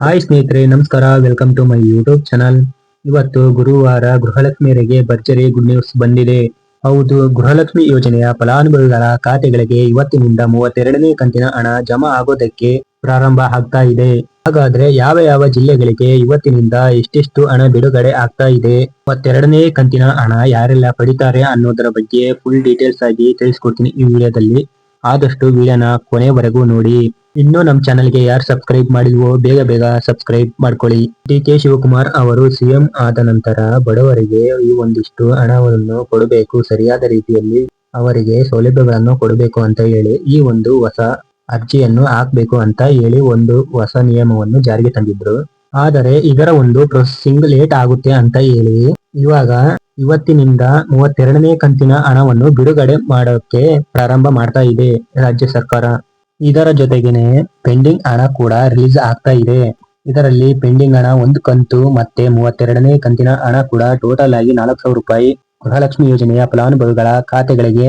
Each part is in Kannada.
ಹಾಯ್ ಸ್ನೇಹಿತರೆ, ನಮಸ್ಕಾರ. Welcome to my YouTube channel. ಇವತ್ತು ಗುರುವಾರ ಗೃಹಲಕ್ಷ್ಮಿಯರಿಗೆ ಭರ್ಜರಿ ಗುಡ್ ನ್ಯೂಸ್ ಬಂದಿದೆ. ಹೌದು, ಗೃಹಲಕ್ಷ್ಮಿ ಯೋಜನೆಯ ಫಲಾನುಭವಿಗಳ ಖಾತೆಗಳಿಗೆ ಇವತ್ತಿನಿಂದ 32ನೇ ಕಂತಿನ ಹಣ ಜಮಾ ಆಗೋದಕ್ಕೆ ಪ್ರಾರಂಭ ಆಗ್ತಾ ಇದೆ. ಹಾಗಾದ್ರೆ ಯಾವ ಯಾವ ಜಿಲ್ಲೆಗಳಿಗೆ ಇವತ್ತಿನಿಂದ ಎಷ್ಟೆಷ್ಟು ಹಣ ಬಿಡುಗಡೆ ಆಗ್ತಾ ಇದೆ, 32ನೇ ಕಂತಿನ ಹಣ ಯಾರೆಲ್ಲ ಪಡಿತಾರೆ ಅನ್ನೋದರ ಬಗ್ಗೆ ಫುಲ್ ಡೀಟೇಲ್ಸ್ ಆಗಿ ತಿಳಿಸ್ಕೊಡ್ತೀನಿ ಈ ವಿಡಿಯೋದಲ್ಲಿ. ಆದಷ್ಟು ವಿಡಿಯೋನ ಕೊನೆವರೆಗೂ ನೋಡಿ. ಇನ್ನೂ ನಮ್ಮ ಚಾನೆಲ್ಗೆ ಯಾರು ಸಬ್ಸ್ಕ್ರೈಬ್ ಮಾಡಿಲ್ವೋ ಬೇಗ ಬೇಗ ಸಬ್ಸ್ಕ್ರೈಬ್ ಮಾಡ್ಕೊಳ್ಳಿ. ಡಿ.ಕೆ. ಶಿವಕುಮಾರ್ ಅವರು ಸಿಎಂ ಆದ ನಂತರ ಬಡವರಿಗೆ ಈ ಒಂದಿಷ್ಟು ಹಣವನ್ನು ಕೊಡಬೇಕು, ಸರಿಯಾದ ರೀತಿಯಲ್ಲಿ ಅವರಿಗೆ ಸೌಲಭ್ಯಗಳನ್ನು ಕೊಡಬೇಕು ಅಂತ ಹೇಳಿ ಈ ಒಂದು ಹೊಸ ಅರ್ಜಿಯನ್ನು ಹಾಕಬೇಕು ಅಂತ ಹೇಳಿ ಒಂದು ಹೊಸ ನಿಯಮವನ್ನು ಜಾರಿಗೆ ತಂದಿದ್ರು. ಆದರೆ ಇದರ ಒಂದು ಪ್ರೊಸೆಸಿಂಗ್ ಲೇಟ್ ಆಗುತ್ತೆ ಅಂತ ಹೇಳಿ ಇವಾಗ ಇವತ್ತಿನಿಂದ 32ನೇ ಕಂತಿನ ಹಣವನ್ನು ಬಿಡುಗಡೆ ಮಾಡೋಕೆ ಪ್ರಾರಂಭ ಮಾಡ್ತಾ ಇದೆ ರಾಜ್ಯ ಸರ್ಕಾರ. ಇದರ ಜೊತೆಗೇನೆ ಪೆಂಡಿಂಗ್ ಹಣ ಕೂಡ ರಿಲೀಸ್ ಆಗ್ತಾ ಇದೆ. ಇದರಲ್ಲಿ ಪೆಂಡಿಂಗ್ ಹಣ ಒಂದು ಕಂತು ಮತ್ತೆ 32ನೇ ಕಂತಿನ ಹಣ ಕೂಡ ಟೋಟಲ್ ಆಗಿ 4,000 ರೂಪಾಯಿ ಗೃಹಲಕ್ಷ್ಮಿ ಯೋಜನೆಯ ಫಲಾನುಭವಿಗಳ ಖಾತೆಗಳಿಗೆ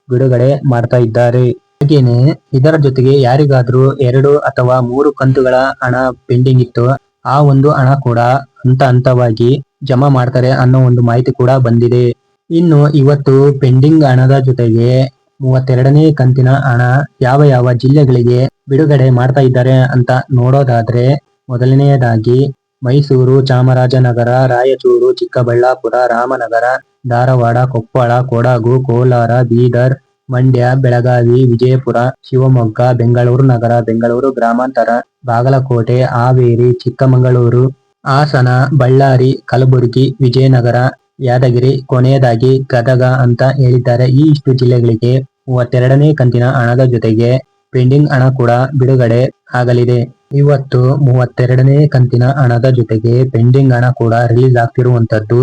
ಬಿಡುಗಡೆ ಮಾಡ್ತಾ ಇದ್ದಾರೆ. ಹಾಗೇನೆ ಇದರ ಜೊತೆಗೆ ಯಾರಿಗಾದ್ರೂ 2 ಅಥವಾ 3 ಕಂತುಗಳ ಹಣ ಪೆಂಡಿಂಗ್ ಇತ್ತು, ಆ ಒಂದು ಹಣ ಕೂಡ ಹಂತ ಹಂತವಾಗಿ ಜಮಾ ಮಾಡ್ತಾರೆ ಅನ್ನೋ ಒಂದು ಮಾಹಿತಿ ಕೂಡ ಬಂದಿದೆ. ಇನ್ನು ಇವತ್ತು ಪೆಂಡಿಂಗ್ ಹಣದ ಜೊತೆಗೆ 32ನೇ ಕಂತಿನ ಹಣ ಯಾವ ಯಾವ ಜಿಲ್ಲೆಗಳಿಗೆ ಬಿಡುಗಡೆ ಮಾಡ್ತಾ ಇದ್ದಾರೆ ಅಂತ ನೋಡೋದಾದ್ರೆ, ಮೊದಲನೆಯದಾಗಿ ಮೈಸೂರು, ಚಾಮರಾಜನಗರ, ರಾಯಚೂರು, ಚಿಕ್ಕಬಳ್ಳಾಪುರ, ರಾಮನಗರ, ಧಾರವಾಡ, ಕೊಪ್ಪಳ, ಕೊಡಗು, ಕೋಲಾರ, ಬೀದರ್, ಮಂಡ್ಯ, ಬೆಳಗಾವಿ, ವಿಜಯಪುರ, ಶಿವಮೊಗ್ಗ, ಬೆಂಗಳೂರು ನಗರ, ಬೆಂಗಳೂರು ಗ್ರಾಮಾಂತರ, ಬಾಗಲಕೋಟೆ, ಹಾವೇರಿ, ಚಿಕ್ಕಮಗಳೂರು, ಹಾಸನ, ಬಳ್ಳಾರಿ, ಕಲಬುರಗಿ, ವಿಜಯನಗರ, ಯಾದಗಿರಿ, ಕೊನೆಯದಾಗಿ ಗದಗ ಅಂತ ಹೇಳಿದ್ದಾರೆ. ಈ ಇಷ್ಟು ಜಿಲ್ಲೆಗಳಿಗೆ 32ನೇ ಕಂತಿನ ಹಣದ ಜೊತೆಗೆ ಪೆಂಡಿಂಗ್ ಹಣ ಕೂಡ ಬಿಡುಗಡೆ ಆಗಲಿದೆ. ಇವತ್ತು 32ನೇ ಕಂತಿನ ಹಣದ ಜೊತೆಗೆ ಪೆಂಡಿಂಗ್ ಹಣ ಕೂಡ ರಿಲೀಸ್ ಆಗ್ತಿರುವಂತದ್ದು.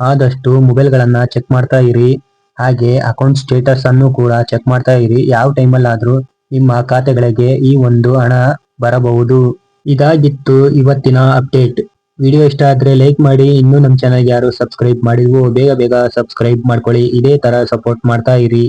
ಆದಷ್ಟು ಮೊಬೈಲ್ ಗಳನ್ನ ಚೆಕ್ ಮಾಡ್ತಾ ಇರಿ. ಹಾಗೆ ಅಕೌಂಟ್ ಸ್ಟೇಟಸ್ ಅನ್ನು ಕೂಡ ಚೆಕ್ ಮಾಡ್ತಾ ಇರಿ. ಯಾವ ಟೈಮಲ್ಲಾದ್ರೂ ನಿಮ್ಮ ಖಾತೆಗಳಿಗೆ ಈ ಒಂದು ಹಣ ಬರಬಹುದು. ಇದಾಗಿತ್ತು ಇವತ್ತಿನ ಅಪ್ಡೇಟ್. ವಿಡಿಯೋ ಇಷ್ಟ ಆದ್ರೆ ಲೈಕ್ ಮಾಡಿ. ಇನ್ನೂ ನಮ್ಮ ಚಾನಲ್ಗೆ ಯಾರು ಸಬ್ಸ್ಕ್ರೈಬ್ ಮಾಡಿಲ್ವೋ ಬೇಗ ಬೇಗ ಸಬ್ಸ್ಕ್ರೈಬ್ ಮಾಡ್ಕೊಳ್ಳಿ. ಇದೇ ತರ ಸಪೋರ್ಟ್ ಮಾಡ್ತಾ ಇರಿ.